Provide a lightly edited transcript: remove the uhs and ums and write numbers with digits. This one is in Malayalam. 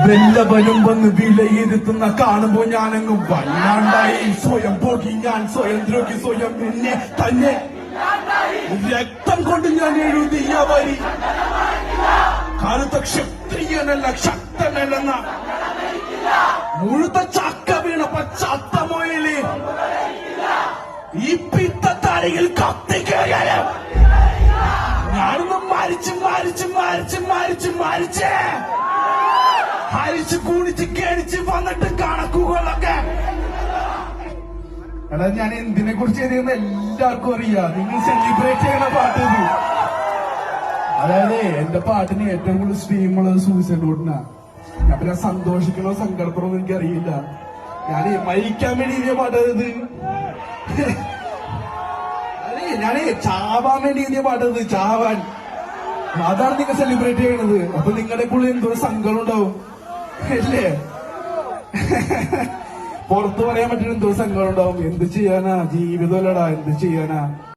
വല്ലവനും വന്ന് വിലയിരുത്തുന്ന കാണുമ്പോ ഞാനങ്ങ് വല്ലാണ്ടായി. സ്വയം പോകി ഞാൻ, സ്വയം ദ്രോഹി, സ്വയം എന്നെ തന്നെ രക്തം കൊണ്ട് ഞാൻ എഴുതിയ വരി. കറുത്ത ക്ഷത്രിയനല്ല ശക്തനല്ലെന്ന മുഴുത്ത ചക്ക വീണ പച്ചാത്തമൊയില് ഈ പിത്തത്തടിയിൽ കത്തിക്കയാലും ഞാനൊന്ന് മരിച്ച് ഹരിച്ച് കൂടിച്ച് കേടിച്ച് വന്നിട്ട് കണക്കുകളൊക്കെ. എടാ, ഞാൻ എന്തിനെ കുറിച്ച് എഴുതിയെന്ന് എല്ലാവർക്കും അറിയാം. നിങ്ങൾ സെലിബ്രേറ്റ് ചെയ്യണ പാട്ട് ഇത്. അതായത് എന്റെ പാട്ടിന് ഏറ്റവും കൂടുതൽ സ്ട്രീമുള്ളത് സൂസൈഡ് നോട്ടിനാ. ഞാൻ പിന്നെ സന്തോഷിക്കണോ സങ്കടപ്പെടണോ എനിക്കറിയില്ല. ഞാൻ മരിക്കാൻ വേണ്ടി എഴുതിയ പാട്ടത്. അതെ, ഞാനേ ചാവാൻ വേണ്ടി എഴുതിയ പാട്ടത്. ചാവാൻ. അതാണ് നിങ്ങൾ സെലിബ്രേറ്റ് ചെയ്യണത്. അപ്പൊ നിങ്ങളുടെ ഉള്ളിൽ എന്തോ സങ്കടം ഉണ്ടാവും അല്ലേ? പുറത്ത് പറയാൻ പറ്റുന്ന എന്തോ സങ്കടം ഉണ്ടാവും. എന്ത് ചെയ്യാനാ, ജീവിതമല്ലടാ, എന്ത് ചെയ്യാനാ.